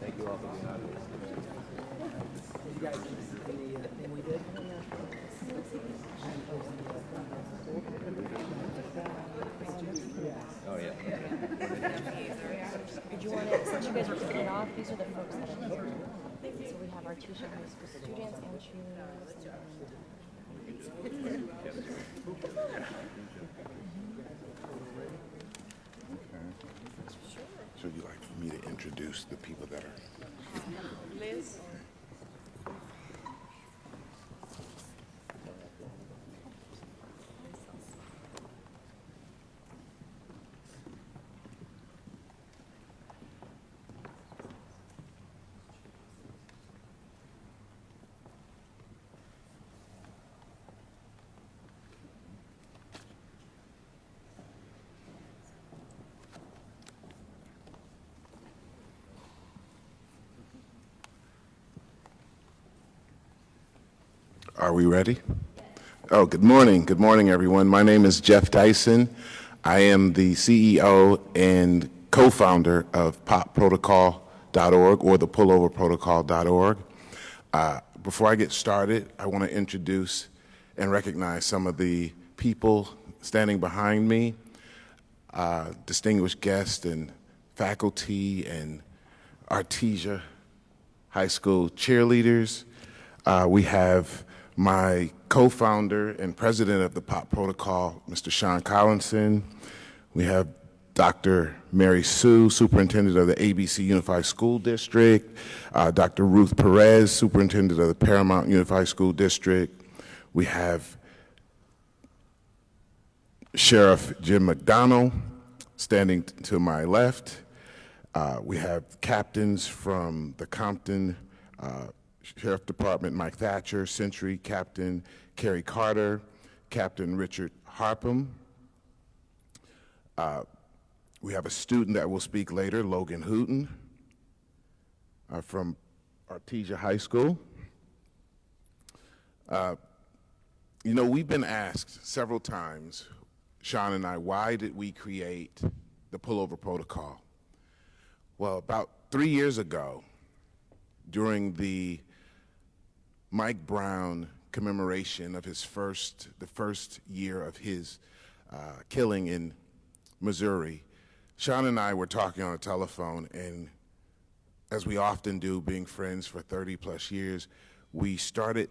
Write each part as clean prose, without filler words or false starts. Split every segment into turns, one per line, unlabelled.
Thank you all for being out here.
You guys see the thing we did?
Oh, yeah.
Did you want to, since you guys are kicking off, these are the folks that are here. So we have our Tisha High School students and cheerleaders.
So you like for me to introduce the people that are?
Liz?
Are we ready? Oh, good morning. Good morning, everyone. My name is Jeff Dyson. I am the CEO and co-founder of popprotocol.org or the pulloverprotocol.org. Before I get started, I want to introduce and recognize some of the people standing behind me, distinguished guests and faculty and Artesia High School cheerleaders. We have my co-founder and president of the Pop Protocol, Mr. Sean Collinson. We have Dr. Mary Sue, superintendent of the ABC Unified School District. Dr. Ruth Perez, superintendent of the Paramount Unified School District. We have Sheriff Jim McDonnell standing to my left. We have captains from the Compton Sheriff Department, Mike Thatcher, Century Captain Kerry Carter, Captain Richard Harpham. We have a student that will speak later, Logan Hooten, from Artesia High School. You know, we've been asked several times, Sean and I, why did we create the Pullover Protocol? Well, about 3 years ago, during the Mike Brown commemoration of the first year of his killing in Missouri, Sean and I were talking on the telephone, and as we often do, being friends for 30 plus years, we started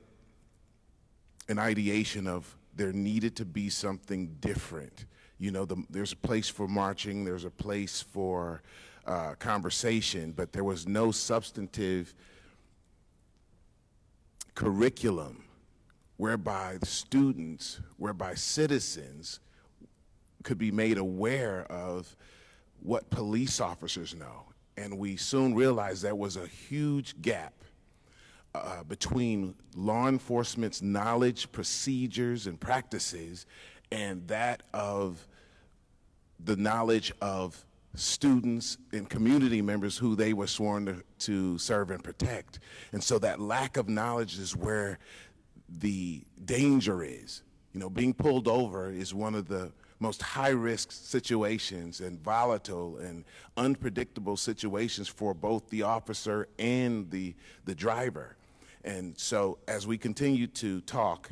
an ideation of there needed to be something different. You know, there's a place for marching, there's a place for conversation, but there was no substantive curriculum whereby students, whereby citizens could be made aware of what police officers know. And we soon realized there was a huge gap between law enforcement's knowledge, procedures, and practices, and that of the knowledge of students and community members who they were sworn to serve and protect. And so that lack of knowledge is where the danger is. You know, being pulled over is one of the most high-risk situations and volatile and unpredictable situations for both the officer and the driver. And so as we continue to talk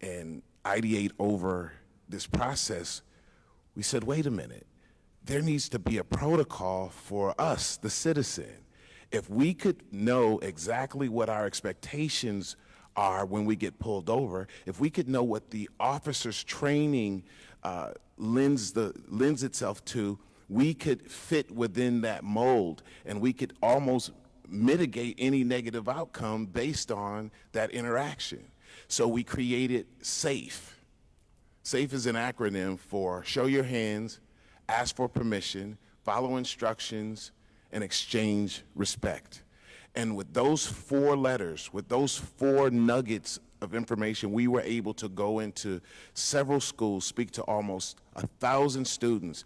and ideate over this process, we said, wait a minute, there needs to be a protocol for us, the citizen. If we could know exactly what our expectations are when we get pulled over, if we could know what the officer's training lends itself to, we could fit within that mold, and we could almost mitigate any negative outcome based on that interaction. So we created SAFE. SAFE is an acronym for show your hands, ask for permission, follow instructions, and exchange respect. And with those 4 letters, with those 4 nuggets of information, we were able to go into several schools, speak to almost 1,000 students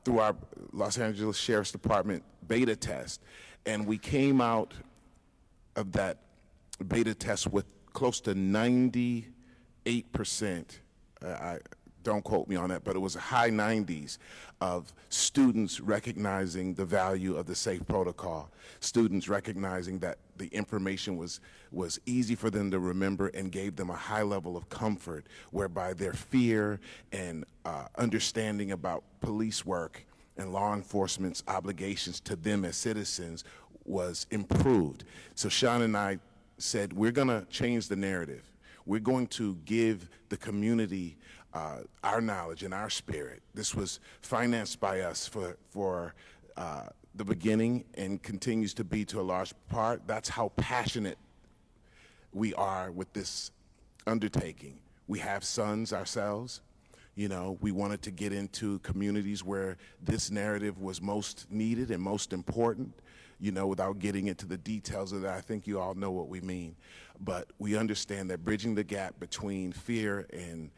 through our Los Angeles Sheriff's Department beta test. And we came out of that beta test with close to 98% don't quote me on that, but it was a high 90s of students recognizing the value of the SAFE protocol, students recognizing that the information was easy for them to remember and gave them a high level of comfort, whereby their fear and understanding about police work and law enforcement's obligations to them as citizens was improved. So Sean and I said, we're going to change the narrative. We're going to give the community our knowledge and our spirit. This was financed by us for the beginning and continues to be to a large part. That's how passionate we are with this undertaking. We have sons ourselves. You know, we wanted to get into communities where this narrative was most needed and most important, you know, without getting into the details of that. I think you all know what we mean. But we understand that bridging the gap between fear and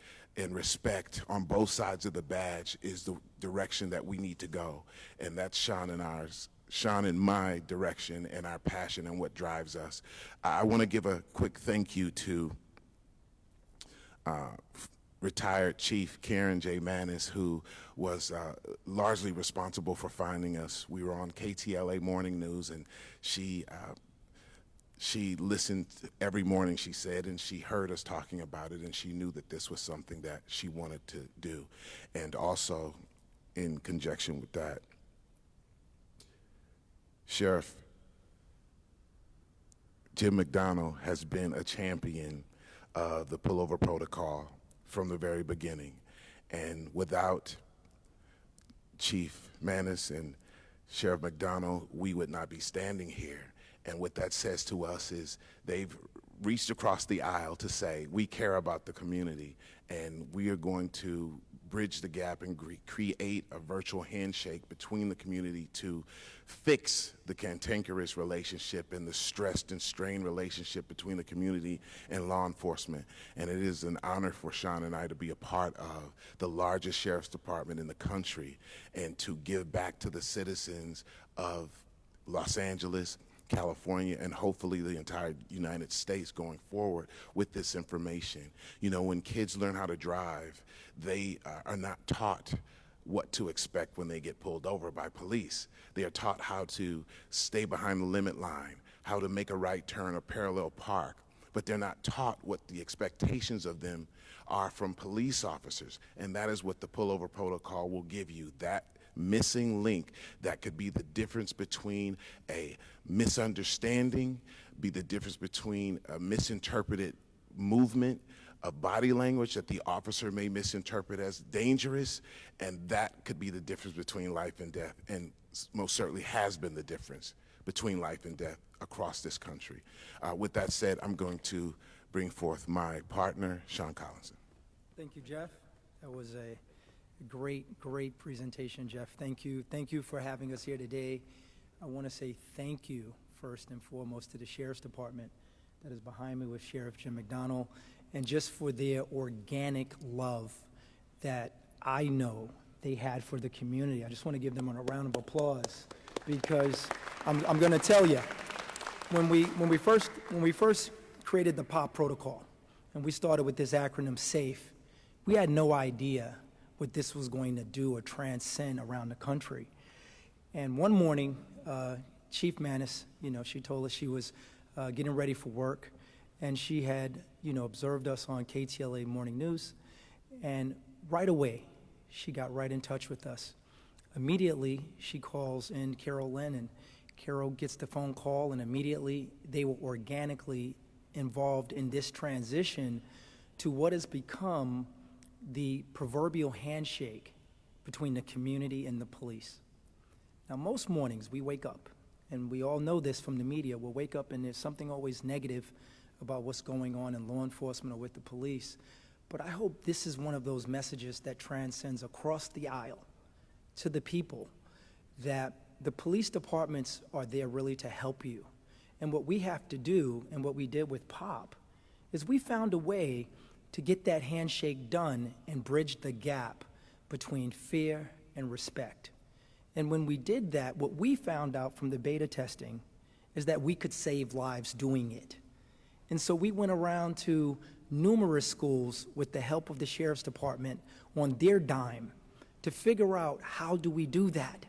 respect on both sides of the badge is the direction that we need to go. And that's Sean and my direction and our passion and what drives us. I want to give a quick thank you to retired Chief Karen J. Manis, who was largely responsible for finding us. We were on KTLA Morning News, and she listened every morning, she said, and she heard us talking about it, and she knew that this was something that she wanted to do. And also, in conjunction with that, Sheriff Jim McDonnell has been a champion of the pullover protocol from the very beginning. And without Chief Manis and Sheriff McDonnell, we would not be standing here. And what that says to us is they've reached across the aisle to say, we care about the community, and we are going to bridge the gap and create a virtual handshake between the community to fix the cantankerous relationship and the stressed and strained relationship between the community and law enforcement. And it is an honor for Sean and I to be a part of the largest sheriff's department in the country and to give back to the citizens of Los Angeles, California, and hopefully the entire United States going forward with this information. You know, when kids learn how to drive, they are not taught what to expect when they get pulled over by police. They are taught how to stay behind the limit line, how to make a right turn or parallel park, but they're not taught what the expectations of them are from police officers, and that is what the pullover protocol will give you, that missing link that could be the difference between a misunderstanding, be the difference between a misinterpreted movement, a body language that the officer may misinterpret as dangerous, and that could be the difference between life and death, and most certainly has been the difference between life and death across this country. With that said, I'm going to bring forth my partner, Sean Collinson.
Thank you, Jeff. That was a great presentation, Jeff. Thank you. Thank you for having us here today. I want to say thank you first and foremost to the Sheriff's Department that is behind me with Sheriff Jim McDonnell, and just for their organic love that I know they had for the community. I just want to give them a round of applause, because I'm going to tell you, when we first created the POP protocol and we started with this acronym SAFE, we had no idea what this was going to do or transcend around the country. And one morning, Chief Manis, she told us she was getting ready for work, and she had, observed us on KTLA Morning News, and right away, she got right in touch with us. Immediately, she calls in Carol Lynn, and Carol gets the phone call, and immediately they were organically involved in this transition to what has become the proverbial handshake between the community and the police. Now, most mornings we wake up, and we all know this from the media, we'll wake up and there's something always negative about what's going on in law enforcement or with the police. But I hope this is one of those messages that transcends across the aisle to the people, that the police departments are there really to help you. And what we have to do, and what we did with POP, is we found a way to get that handshake done and bridge the gap between fear and respect. And when we did that, what we found out from the beta testing is that we could save lives doing it. And so we went around to numerous schools with the help of the Sheriff's Department on their dime to figure out how do we do that.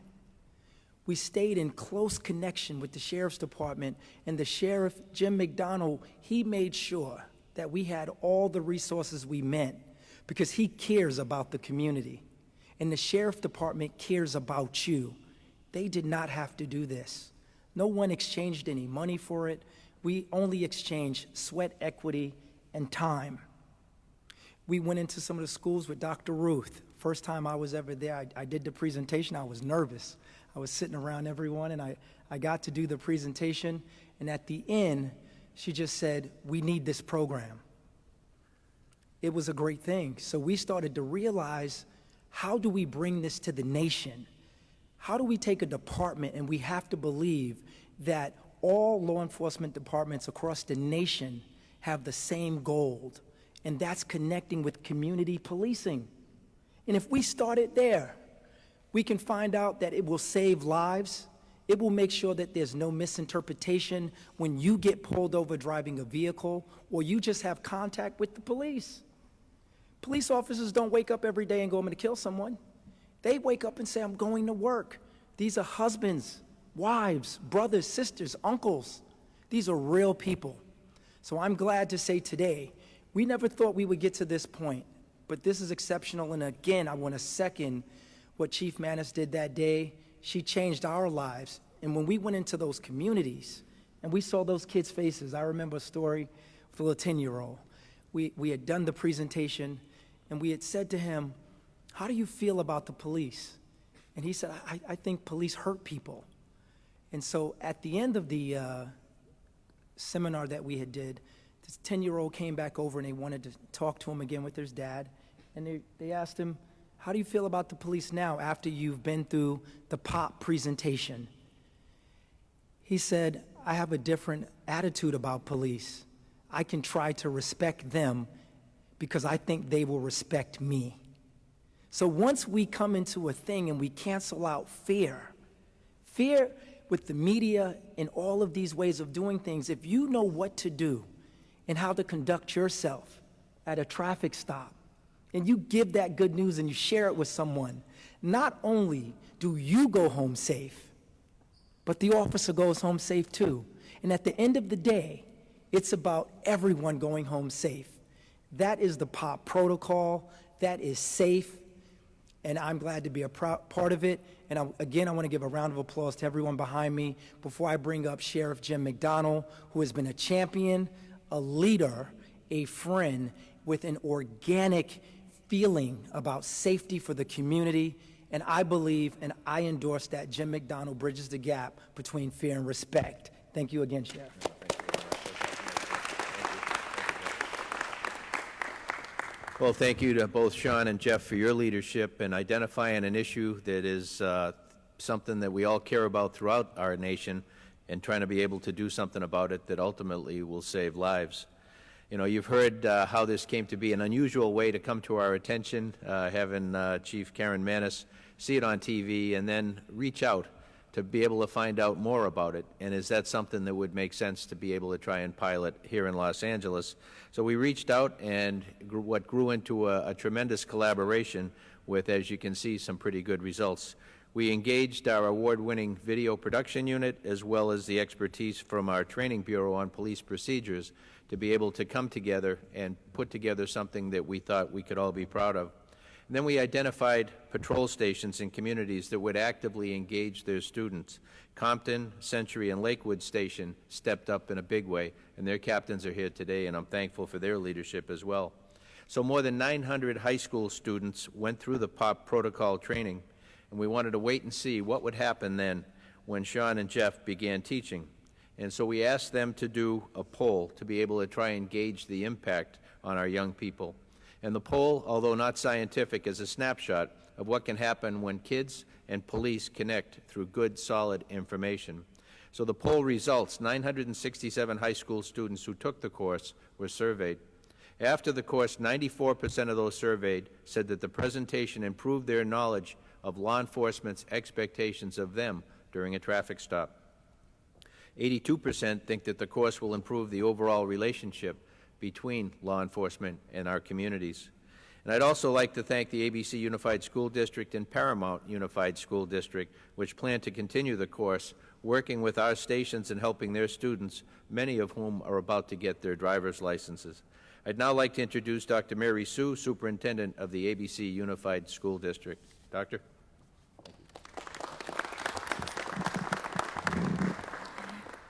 We stayed in close connection with the Sheriff's Department, and the Sheriff, Jim McDonnell, he made sure that we had all the resources we meant because he cares about the community. And the Sheriff Department cares about you. They did not have to do this. No one exchanged any money for it. We only exchanged sweat equity and time. We went into some of the schools with Dr. Ruth. First time I was ever there, I did the presentation. I was nervous. I was sitting around everyone, and I got to do the presentation. And at the end, she just said, "We need this program." It was a great thing. So we started to realize, how do we bring this to the nation? How do we take a department, and we have to believe that all law enforcement departments across the nation have the same goal, and that's connecting with community policing. And if we start it there, we can find out that it will save lives. It will make sure that there's no misinterpretation when you get pulled over driving a vehicle or you just have contact with the police. Police officers don't wake up every day and go, "I'm going to kill someone." They wake up and say, "I'm going to work." These are husbands, wives, brothers, sisters, uncles. These are real people. So I'm glad to say today, we never thought we would get to this point, but this is exceptional. And again, I want to second what Chief Manis did that day. She changed our lives. And when we went into those communities and we saw those kids' faces, I remember a story with a little 10-year-old. We had done the presentation, and we had said to him, "How do you feel about the police?" And he said, I think police hurt people. And so at the end of the seminar that we had did, this 10-year-old came back over, and they wanted to talk to him again with his dad. And they asked him, "How do you feel about the police now after you've been through the POP presentation?" He said, "I have a different attitude about police. I can try to respect them because I think they will respect me." So once we come into a thing and we cancel out fear with the media and all of these ways of doing things, if you know what to do and how to conduct yourself at a traffic stop, and you give that good news and you share it with someone, not only do you go home safe, but the officer goes home safe too. And at the end of the day, it's about everyone going home safe. That is the POP protocol. That is safe. And I'm glad to be a part of it. And again, I want to give a round of applause to everyone behind me before I bring up Sheriff Jim McDonnell, who has been a champion, a leader, a friend with an organic feeling about safety for the community. And I believe and I endorse that Jim McDonnell bridges the gap between fear and respect. Thank you again, Sheriff.
Well, thank you to both Sean and Jeff for your leadership in identifying an issue that is something that we all care about throughout our nation and trying to be able to do something about it that ultimately will save lives. You know, you've heard how this came to be an unusual way to come to our attention, having Chief Karen Manis see it on TV and then reach out to be able to find out more about it. And is that something that would make sense to be able to try and pilot here in Los Angeles? So we reached out, and what grew into a tremendous collaboration with, as you can see, some pretty good results. We engaged our award-winning video production unit as well as the expertise from our training bureau on police procedures to be able to come together and put together something that we thought we could all be proud of. And then we identified patrol stations in communities that would actively engage their students. Compton, Century, and Lakewood Station stepped up in a big way, and their captains are here today, and I'm thankful for their leadership as well. So more than 900 high school students went through the POP protocol training, and we wanted to wait and see what would happen then when Sean and Jeff began teaching. And so we asked them to do a poll to be able to try and gauge the impact on our young people. And the poll, although not scientific, is a snapshot of what can happen when kids and police connect through good, solid information. So the poll results, 967 high school students who took the course were surveyed. After the course, 94% of those surveyed said that the presentation improved their knowledge of law enforcement's expectations of them during a traffic stop. 82% think that the course will improve the overall relationship between law enforcement and our communities. And I'd also like to thank the ABC Unified School District and Paramount Unified School District, which plan to continue the course, working with our stations and helping their students, many of whom are about to get their driver's licenses. I'd now like to introduce Dr. Mary Sue, Superintendent of the ABC Unified School District. Doctor?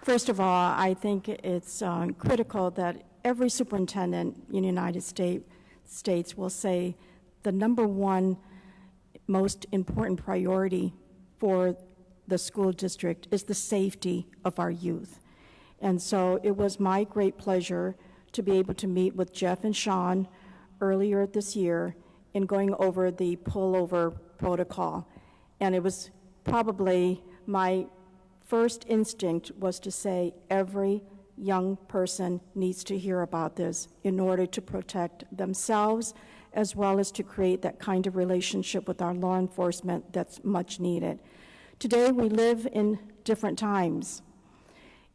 First of all, I think it's critical that every superintendent in the United States will say the number one most important priority for the school district is the safety of our youth. And so it was my great pleasure to be able to meet with Jeff and Sean earlier this year in going over the pullover protocol. And it was probably my first instinct was to say every young person needs to hear about this in order to protect themselves as well as to create that kind of relationship with our law enforcement that's much needed. Today we live in different times,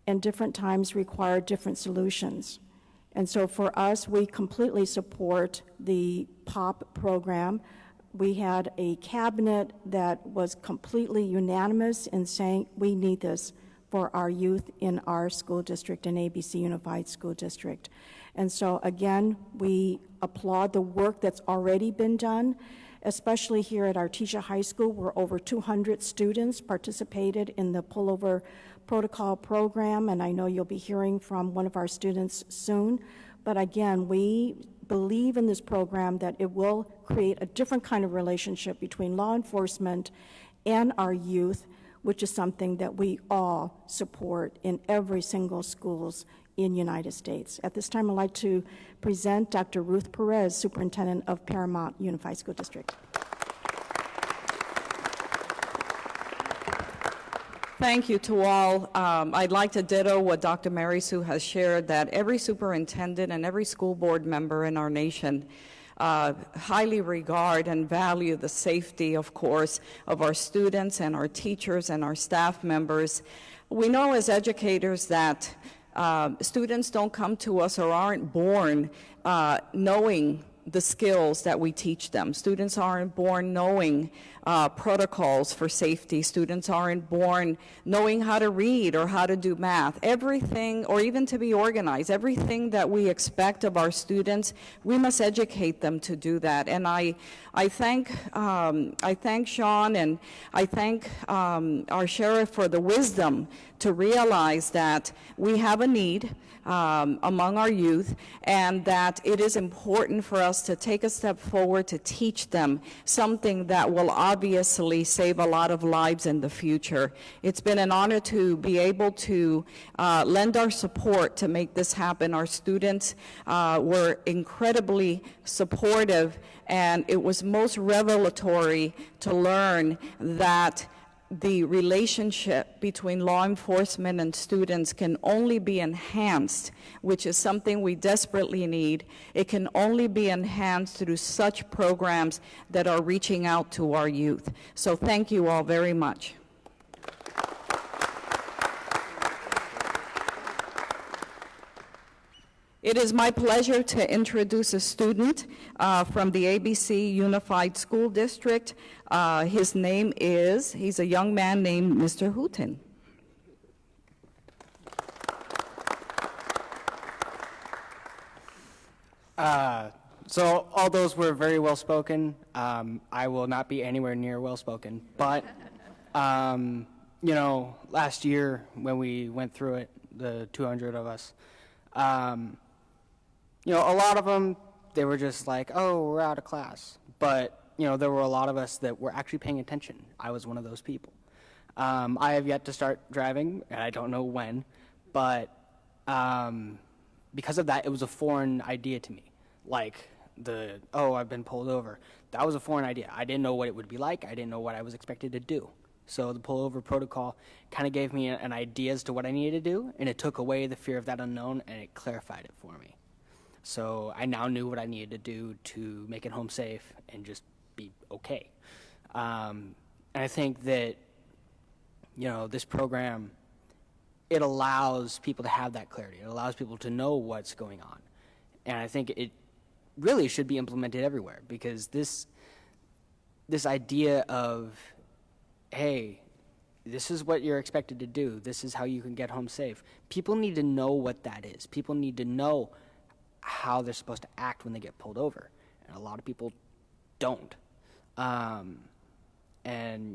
and different times require different solutions. And so for us, we completely support the POP program. We had a cabinet that was completely unanimous in saying we need this for our youth in our school district, in ABC Unified School District. And so again, we applaud the work that's already been done, especially here at Artesia High School, where over 200 students participated in the pullover protocol program, and I know you'll be hearing from one of our students soon. But again, we believe in this program that it will create a different kind of relationship between law enforcement and our youth, which is something that we all support in every single schools in the United States. At this time, I'd like to present Dr. Ruth Perez, Superintendent of Paramount Unified School District.
Thank you to all. I'd like to ditto what Dr. Mary Sue has shared, that every superintendent and every school board member in our nation highly regard and value the safety, of course, of our students and our teachers and our staff members. We know as educators that students don't come to us or aren't born knowing the skills that we teach them. Students aren't born knowing protocols for safety. Students aren't born knowing how to read or how to do math. Everything, or even to be organized, everything that we expect of our students, we must educate them to do that. And I thank Sean, and I thank our sheriff for the wisdom to realize that we have a need among our youth, and that it is important for us to take a step forward to teach them something that will obviously save a lot of lives in the future. It's been an honor to be able to lend our support to make this happen. Our students were incredibly supportive, and it was most revelatory to learn that the relationship between law enforcement and students can only be enhanced, which is something we desperately need. It can only be enhanced through such programs that are reaching out to our youth. So thank you all very much. It is my pleasure to introduce a student from the ABC Unified School District. His name is, he's a young man named Mr. Houghton.
So all those were very well spoken. I will not be anywhere near well spoken, but you know, last year when we went through it, the 200 of us, you know, a lot of them, they were just like, oh, we're out of class. But, you know, there were a lot of us that were actually paying attention. I was one of those people. I have yet to start driving, and I don't know when, but because of that, it was a foreign idea to me. Like oh, I've been pulled over. That was a foreign idea. I didn't know what it would be like. I didn't know what I was expected to do. So the pullover protocol kind of gave me an idea as to what I needed to do, and it took away the fear of that unknown, and it clarified it for me. So I now knew what I needed to do to make it home safe and just be okay. And I think that, you know, this program, it allows people to have that clarity. It allows people to know what's going on. And I think it really should be implemented everywhere, because this idea of, hey, this is what you're expected to do, this is how you can get home safe. People need to know what that is. People need to know how they're supposed to act when they get pulled over. And a lot of people don't. And,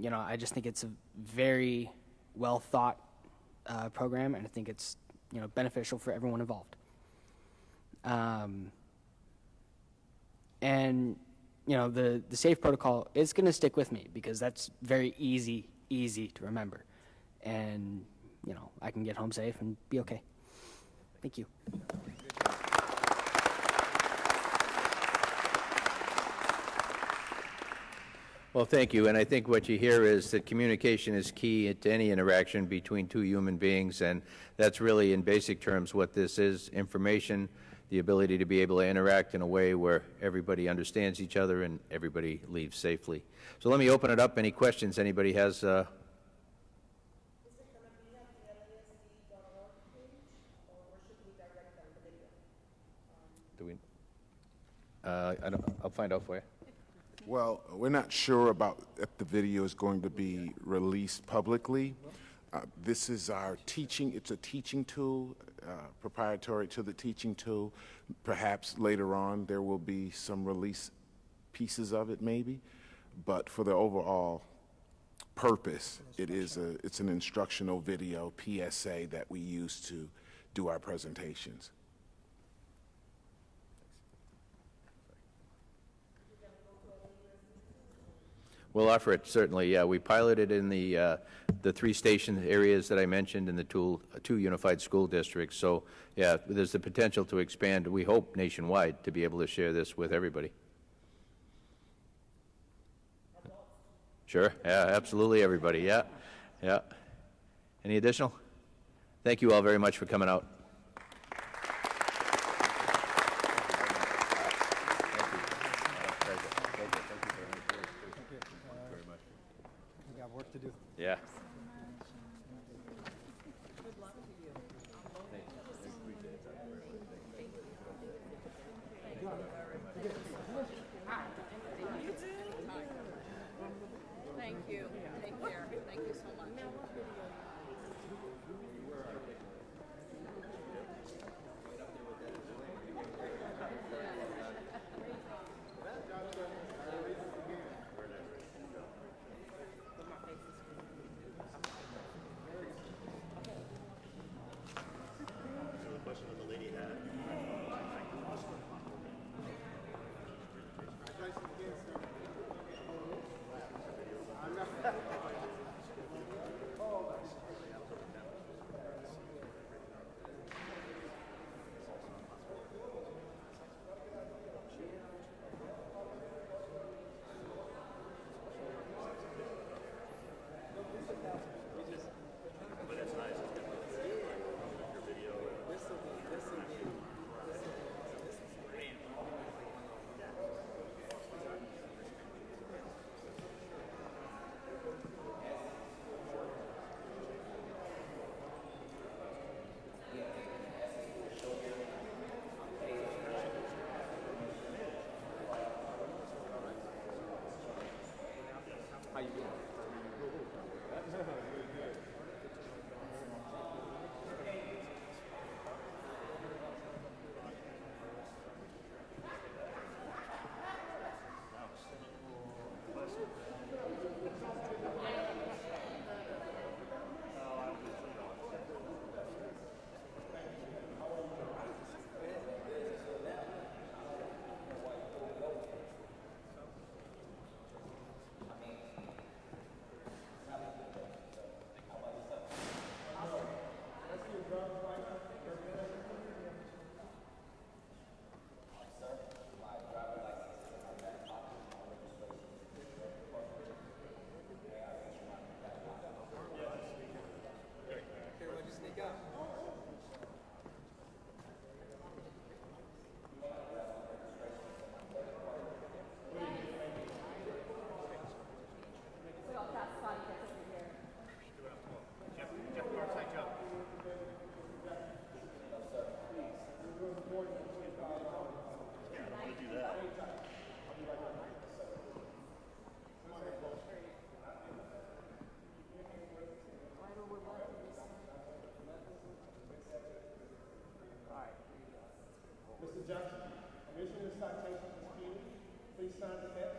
you know, I just think it's a very well thought program, and I think it's, you know, beneficial for everyone involved. And, you know, the SAFE protocol is going to stick with me, because that's very easy to remember. And, you know, I can get home safe and be okay. Thank you.
Well, thank you, and I think what you hear is that communication is key to any interaction between two human beings, and that's really, in basic terms, what this is: information, the ability to be able to interact in a way where everybody understands each other and everybody leaves safely. So let me open it up. Any questions anybody has? Do we? I'll find out for you.
Well, we're not sure about if the video is going to be released publicly. This is our teaching, it's a teaching tool, proprietary to the teaching tool. Perhaps later on there will be some release pieces of it maybe, but for the overall purpose, it's an instructional video, PSA, that we use to do our presentations.
We'll offer it, certainly, yeah. We piloted in the 3 station areas that I mentioned in the 2 unified school districts. So, yeah, there's the potential to expand, we hope, nationwide, to be able to share this with everybody. Sure, yeah, absolutely, everybody, yeah, yeah. Any additional? Thank you all very much for coming out.
We got work to do.
Yeah.
Thank you. Take care. Thank you so much.
Jackson, I'm issuing this citation for speeding. Please sign the text.